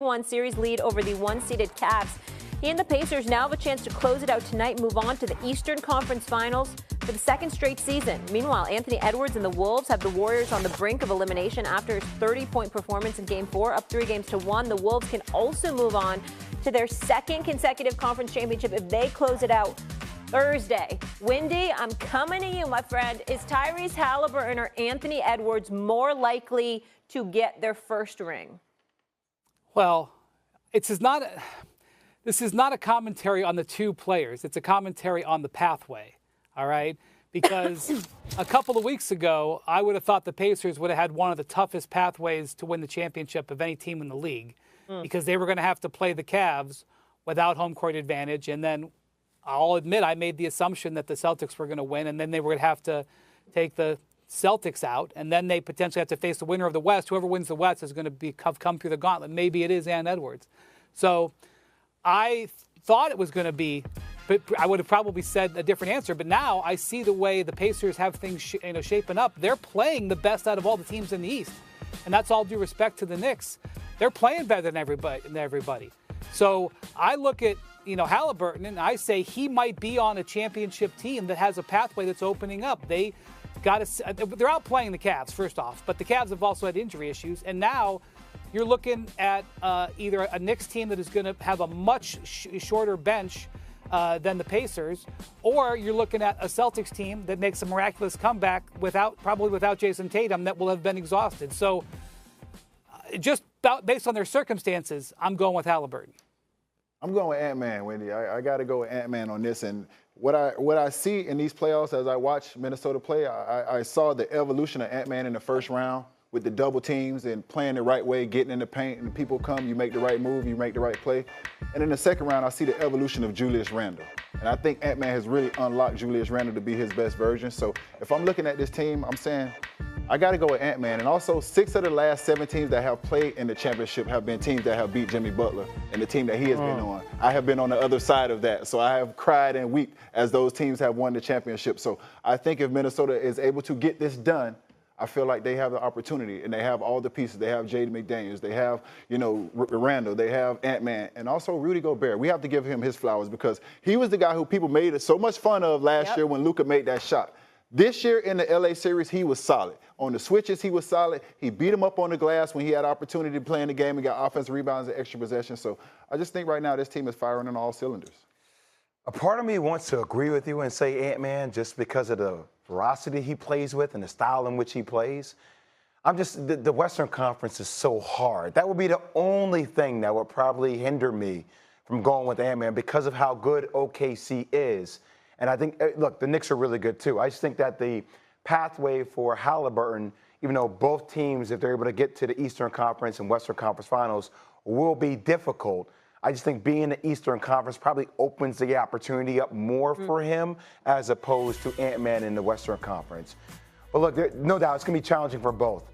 1 series lead over the 1-seeded Cavs. He and the Pacers now have a chance to close it out tonight, move on to the Eastern Conference Finals for the second straight season. Meanwhile, Anthony Edwards and the Wolves have the Warriors on the brink of elimination after his 30-point performance in Game 4, up 3-1. The Wolves can also move on to their second consecutive conference championship if they close it out Thursday. Wendy, I'm coming to you, my friend. Is Tyrese Haliburton or Anthony Edwards more likely to get their first ring? Well, this is not a commentary on the two players. It's a commentary on the pathway, all right? Because a couple of weeks ago, I would have thought the Pacers would have had one of the toughest pathways to win the championship of any team in the league because they were going to have to play the Cavs without home court advantage. And then I'll admit I made the assumption that the Celtics were going to win, and then they were going to have to take the Celtics out, and then they potentially have to face the winner of the West. Whoever wins the West is going to come through the gauntlet. Maybe it is Anthony Edwards. So I thought it was going to be, but I would have probably said a different answer. But now I see the way the Pacers have things shaping up. They're playing the best out of all the teams in the East, and that's all due respect to the Knicks. They're playing better than everybody. So I look at Haliburton, and I say he might be on a championship team that has a pathway that's opening up. They're outplaying the Cavs, first off, but the Cavs have also had injury issues, and now you're looking at either a Knicks team that is going to have a much shorter bench than the Pacers, or you're looking at a Celtics team that makes a miraculous comeback probably without Jason Tatum that will have been exhausted. So just based on their circumstances, I'm going with Haliburton. I'm going with Ant-Man, Wendy. I got to go with Ant-Man on this. And what I see in these playoffs as I watch Minnesota play, I saw the evolution of Ant-Man in the first round with the double teams and playing the right way, getting in the paint, and people come, you make the right move, you make the right play. And in the second round, I see the evolution of Julius Randle. And I think Ant-Man has really unlocked Julius Randle to be his best version. So if I'm looking at this team, I'm saying I got to go with Ant-Man. And also, 6 of the last 7 teams that have played in the championship have been teams that have beat Jimmy Butler and the team that he has been on. I have been on the other side of that. So I have cried and wept as those teams have won the championship. So I think if Minnesota is able to get this done, I feel like they have the opportunity, and they have all the pieces. They have Jayden McDaniels. They have, Randall. They have Ant-Man, and also Rudy Gobert. We have to give him his flowers because he was the guy who people made so much fun of last year when Luka made that shot. This year in the LA series, he was solid. On the switches, he was solid. He beat him up on the glass when he had opportunity to play in the game and got offensive rebounds and extra possessions. So I just think right now this team is firing on all cylinders. A part of me wants to agree with you and say Ant-Man just because of the ferocity he plays with and the style in which he plays. The Western Conference is so hard. That would be the only thing that would probably hinder me from going with Ant-Man because of how good OKC is. And I think, look, the Knicks are really good too. I just think that the pathway for Haliburton, even though both teams, if they're able to get to the Eastern Conference and Western Conference Finals, will be difficult. I just think being in the Eastern Conference probably opens the opportunity up more for him as opposed to Ant-Man in the Western Conference. But look, no doubt it's going to be challenging for both.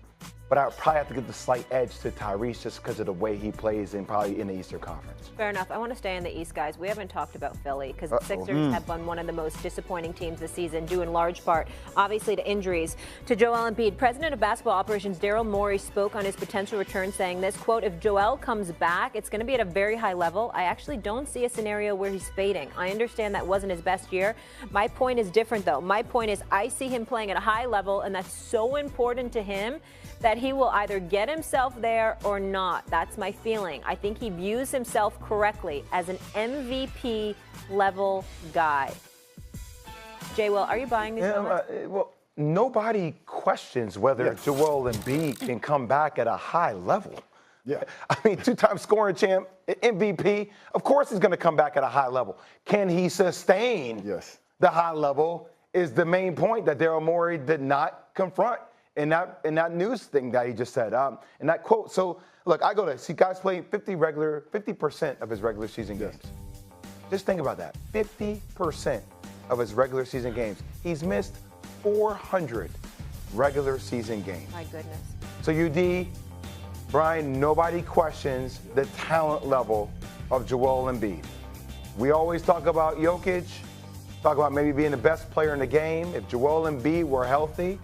But I would probably have to give the slight edge to Tyrese just because of the way he plays and probably in the Eastern Conference. Fair enough. I want to stay in the East, guys. We haven't talked about Philly because the Sixers have been one of the most disappointing teams this season, due in large part, obviously, to injuries. To Joel Embiid, President of Basketball Operations Daryl Morey spoke on his potential return, saying this, quote, "If Joel comes back, it's going to be at a very high level. I actually don't see a scenario where he's fading. I understand that wasn't his best year. My point is different, though. My point is I see him playing at a high level, and that's so important to him that he will either get himself there or not. That's my feeling. I think he views himself correctly as an MVP level guy." Jay, well, are you buying these comments? Well, nobody questions whether Joel Embiid can come back at a high level. Yeah. I mean, 2-time scoring champ, MVP, of course he's going to come back at a high level. Can he sustain the high level is the main point that Daryl Morey did not confront in that news thing that he just said, in that quote. So, look, I go to see guys playing 50% of his regular season games. Just think about that, 50% of his regular season games. He's missed 400 regular season games. My goodness. So, UD, Brian, nobody questions the talent level of Joel Embiid. We always talk about Jokic, talk about maybe being the best player in the game. If Joel Embiid were healthy,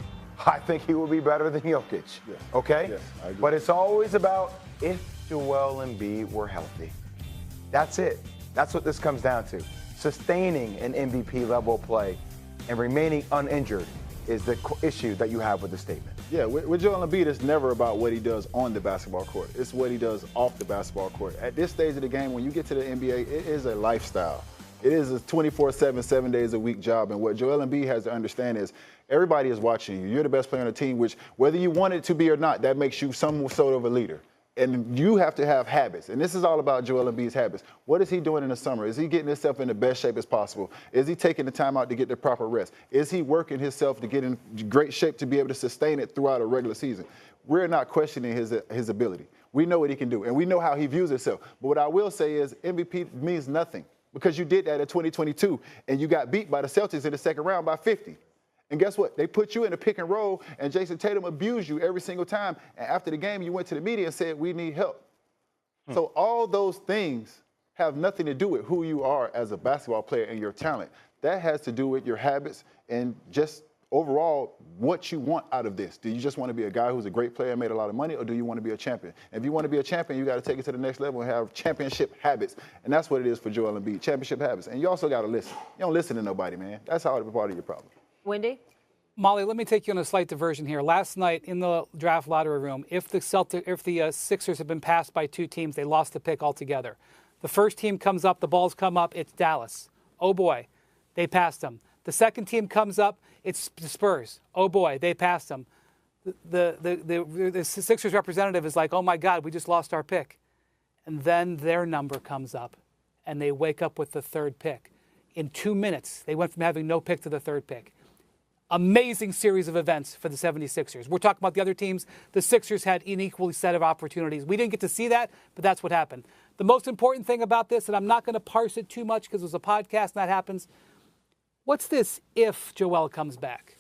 I think he would be better than Jokic. Okay? Yes, I agree. But it's always about if Joel Embiid were healthy. That's it. That's what this comes down to. Sustaining an MVP level of play and remaining uninjured is the issue that you have with the statement. Yeah, with Joel Embiid, it's never about what he does on the basketball court. It's what he does off the basketball court. At this stage of the game, when you get to the NBA, it is a lifestyle. It is a 24/7, 7 days a week job. And what Joel Embiid has to understand is everybody is watching you. You're the best player on the team, which whether you want it to be or not, that makes you some sort of a leader. And you have to have habits. And this is all about Joel Embiid's habits. What is he doing in the summer? Is he getting himself in the best shape as possible? Is he taking the time out to get the proper rest? Is he working himself to get in great shape to be able to sustain it throughout a regular season? We're not questioning his ability. We know what he can do, and we know how he views himself. But what I will say is MVP means nothing because you did that in 2022, and you got beat by the Celtics in the second round by 50. And guess what? They put you in a pick and roll, and Jason Tatum abused you every single time. And after the game, you went to the media and said, we need help. So all those things have nothing to do with who you are as a basketball player and your talent. That has to do with your habits and just overall what you want out of this. Do you just want to be a guy who's a great player and made a lot of money, or do you want to be a champion? If you want to be a champion, you got to take it to the next level and have championship habits. And that's what it is for Joel Embiid, championship habits. And you also got to listen. You don't listen to nobody, man. That's how it's part of your problem. Wendy? Molly, let me take you on a slight diversion here. Last night in the draft lottery room, if the Sixers had been passed by two teams, they lost the pick altogether. The first team comes up, the balls come up, it's Dallas. Oh boy, they passed them. The second team comes up, it's the Spurs. Oh boy, they passed them. The Sixers representative is like, oh my God, we just lost our pick. And then their number comes up, and they wake up with the third pick. In 2 minutes, they went from having no pick to the third pick. Amazing series of events for the 76ers. We're talking about the other teams. The Sixers had an equal set of opportunities. We didn't get to see that, but that's what happened. The most important thing about this, and I'm not going to parse it too much because it was a podcast and that happens, what's this if Joel comes back?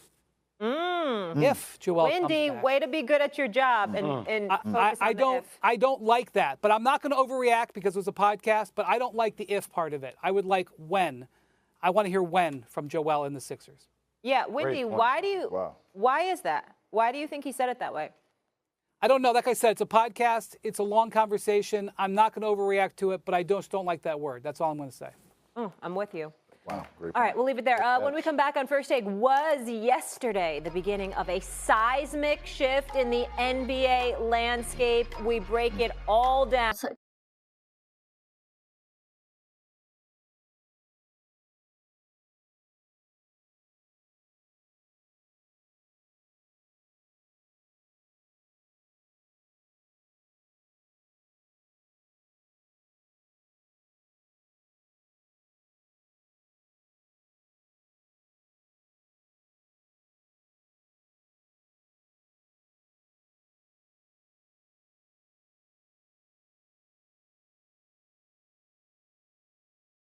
If Joel comes back. Wendy, way to be good at your job and focus on the if. I don't like that, but I'm not going to overreact because it was a podcast, but I don't like the if part of it. I would like when. I want to hear when from Joel and the Sixers. Yeah, Wendy, why is that? Why do you think he said it that way? I don't know. Like I said, it's a podcast. It's a long conversation. I'm not going to overreact to it, but I just don't like that word. That's all I'm going to say. I'm with you. Wow, great. All right, we'll leave it there. When we come back on First Take, was yesterday the beginning of a seismic shift in the NBA landscape? We break it all down.